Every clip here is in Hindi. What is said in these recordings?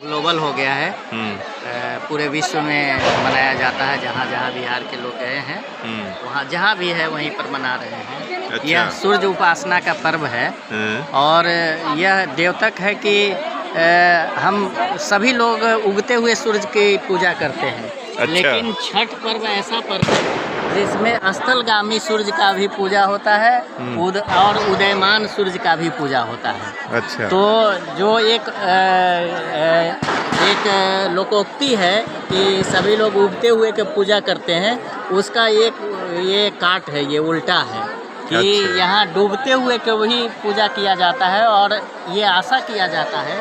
ग्लोबल हो गया है। पूरे विश्व में मनाया जाता है। जहाँ जहाँ बिहार के लोग गए हैं वहाँ जहाँ भी है वहीं पर मना रहे हैं। अच्छा। यह सूर्य उपासना का पर्व है और यह द्योतक है कि हम सभी लोग उगते हुए सूरज की पूजा करते हैं। अच्छा। लेकिन छठ पर्व ऐसा पर्व है जिसमें अस्तलगामी सूर्य का भी पूजा होता है और उदयमान सूर्य का भी पूजा होता है। अच्छा। तो जो एक लोकोक्ति है कि सभी लोग उगते हुए के पूजा करते हैं, उसका एक ये काट है, ये उल्टा है कि अच्छा। यहाँ डूबते हुए के वही पूजा किया जाता है और ये आशा किया जाता है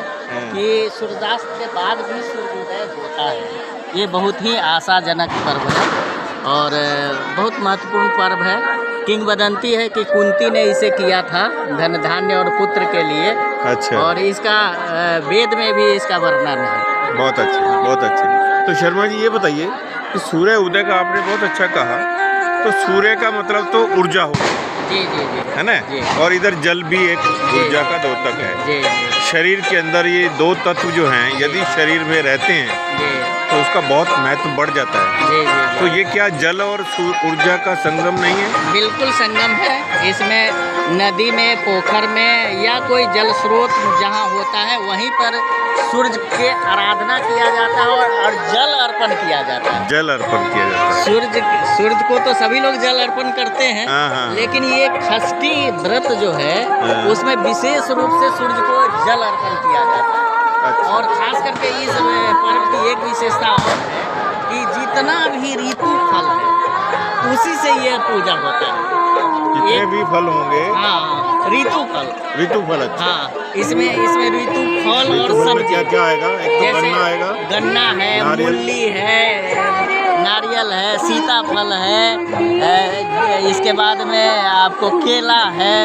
कि सूर्यास्त के बाद भी सूर्योदय होता है। ये बहुत ही आशाजनक पर्व है और बहुत महत्वपूर्ण पर्व है। किंवदंती है कि कुंती ने इसे किया था धन धान्य और पुत्र के लिए। अच्छा। और इसका वेद में भी इसका वर्णन है। बहुत अच्छे, बहुत अच्छे। तो शर्मा जी ये बताइए कि सूर्य उदय का आपने बहुत अच्छा कहा, तो सूर्य का मतलब तो ऊर्जा हो, जी जी जी, है ना? और इधर जल भी एक ऊर्जा का द्योतक है। जी जी। शरीर के अंदर ये दो तत्व जो हैं यदि शरीर में रहते हैं तो उसका बहुत महत्व बढ़ जाता है। जी जी। तो ये क्या जल और ऊर्जा का संगम नहीं है? बिल्कुल संगम है। इसमें नदी में, पोखर में या कोई जल स्रोत जहाँ होता है वहीं पर सूर्य के आराधना किया जाता है और जल अर्पण किया जाता है। जल अर्पण किया जाता है। सूर्य को तो सभी लोग जल अर्पण करते हैं। लेकिन ये षष्ठी व्रत जो है उसमें विशेष रूप से सूर्य को जल अर्पण किया जाता है। अच्छा। और खास करके इस पर्व की एक विशेषता और है कि जितना भी ऋतु फल है उसी से यह पूजा होता है। जितने भी फल होंगे, हाँ, ऋतु फल। अच्छा। हाँ, इसमें ऋतु फल और सब्जी क्या क्या आएगा? एक तो गन्ना आएगा, गन्ना है, मूली है, नारियल है, सीताफल है, इसके बाद में आपको केला है,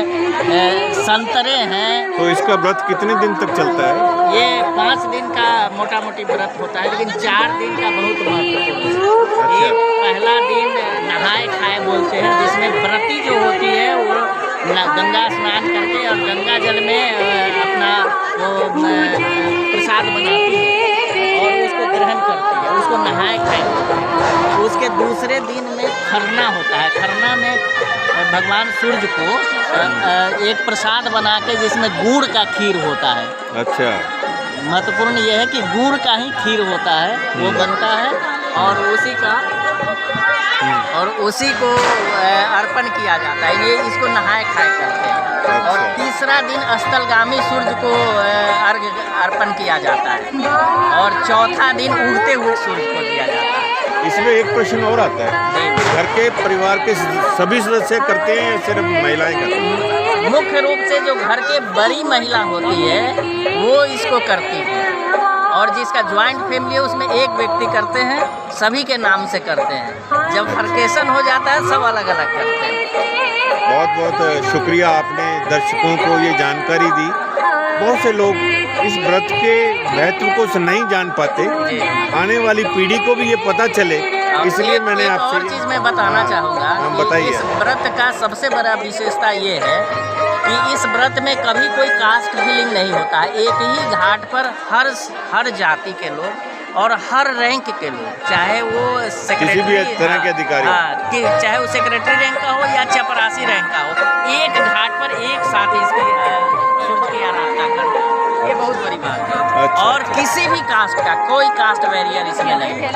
संतरे हैं। तो इसका व्रत कितने दिन तक चलता है? ये 5 दिन का मोटा मोटी व्रत होता है, लेकिन 4 दिन का बहुत महत्वपूर्ण है। अच्छा। ये पहला दिन नहाए खाए बोलते हैं, जिसमें व्रती जो होती है वो गंगा स्नान करके और गंगा जल में अपना वो प्रसाद बनाती है और उसको ग्रहण करती है, उसको नहाए खाए। उसके दूसरे दिन में खरना होता है। खरना में भगवान सूर्य को एक प्रसाद बना के जिसमें गुड़ का खीर होता है। अच्छा। महत्वपूर्ण यह है कि गुड़ का ही खीर होता है, वो बनता है और उसी को अर्पण किया जाता है। ये इसको नहाए खाए करते हैं। अच्छा। और तीसरा दिन अस्तलगामी सूर्य को अर्घ्य अर्पण किया जाता है और चौथा दिन उगते हुए सूर्य को दिया जाता है। इसमें एक प्रश्न और आता है, घर के परिवार के सभी सदस्य करते हैं या सिर्फ महिलाएं करती हैं? मुख्य रूप से जो घर के बड़ी महिला होती है वो इसको करती है और जिसका ज्वाइंट फैमिली है उसमें एक व्यक्ति करते हैं, सभी के नाम से करते हैं। जब फर्केशन हो जाता है सब अलग अलग करते हैं। बहुत बहुत शुक्रिया, आपने दर्शकों को ये जानकारी दी। बहुत से लोग इस व्रत के महत्व को नहीं जान पाते, आने वाली पीढ़ी को भी ये पता चले, इसलिए मैंने आपसे और चीज़ मैं बताना चाहूँगा कि इस व्रत का सबसे बड़ा विशेषता ये है कि इस व्रत में कभी कोई कास्ट फीलिंग नहीं होता है। एक ही घाट पर हर जाति के लोग और हर रैंक के लोग, चाहे वो किसी भी तरह के अधिकारी, चाहे वो सेक्रेटरी रैंक का हो या चपरासी रैंक का हो, एक घाट पर एक साथ इसकी सूर्य की आराधना करते हैं। ये बहुत बड़ी बात है। अच्छा। और किसी भी कास्ट का कोई कास्ट बैरियर इसमें नहीं है।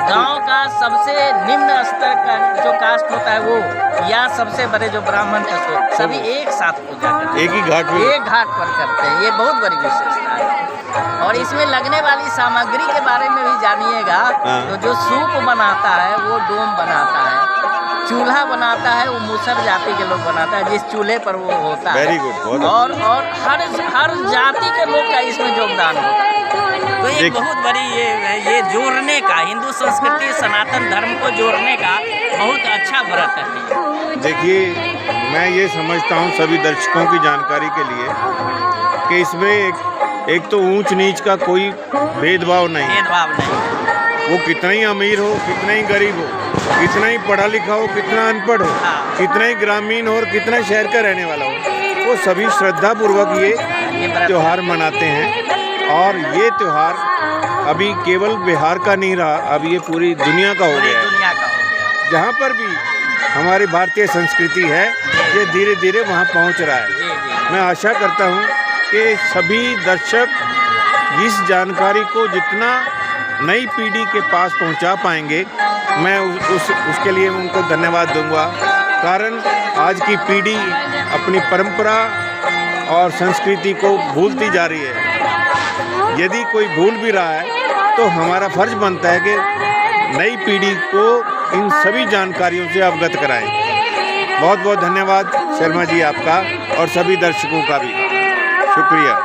गांव का सबसे निम्न स्तर का जो कास्ट होता है वो या सबसे बड़े जो ब्राह्मण तत्व सभी एक साथ पूजा करते हैं, एक घाट पर करते हैं। ये बहुत बड़ी विशेषता है। और इसमें लगने वाली सामग्री के बारे में भी जानिएगा। तो जो सूप बनाता है वो डोम बनाता है, चूल्हा बनाता है वो मुसर जाति के लोग बनाता है, जिस चूल्हे पर वो होता है। Very good. और हर जाति के लोग का इसमें योगदान होता है। तो एक बहुत बड़ी ये जोड़ने का, हिंदू संस्कृति सनातन धर्म को जोड़ने का बहुत अच्छा व्रत है। देखिए, मैं ये समझता हूँ सभी दर्शकों की जानकारी के लिए कि इसमें एक तो ऊंच नीच का कोई भेदभाव नहीं, वो कितना ही अमीर हो, कितना ही गरीब हो, कितना ही पढ़ा लिखा हो, कितना अनपढ़ हो, कितना ही ग्रामीण हो और कितना शहर का रहने वाला हो, वो सभी श्रद्धापूर्वक ये त्यौहार मनाते हैं। और ये त्यौहार अभी केवल बिहार का नहीं रहा, अब ये पूरी दुनिया का हो पूरी गया है। दुनिया का हो गया। जहाँ पर भी हमारी भारतीय संस्कृति है, ये धीरे धीरे वहाँ पहुँच रहा है। जी जी। मैं आशा करता हूँ कि सभी दर्शक इस जानकारी को जितना नई पीढ़ी के पास पहुँचा पाएंगे, मैं उसके लिए उनको धन्यवाद दूंगा। कारण आज की पीढ़ी अपनी परंपरा और संस्कृति को भूलती जा रही है। यदि कोई भूल भी रहा है तो हमारा फर्ज बनता है कि नई पीढ़ी को इन सभी जानकारियों से अवगत कराएं। बहुत बहुत धन्यवाद शर्मा जी आपका और सभी दर्शकों का भी शुक्रिया।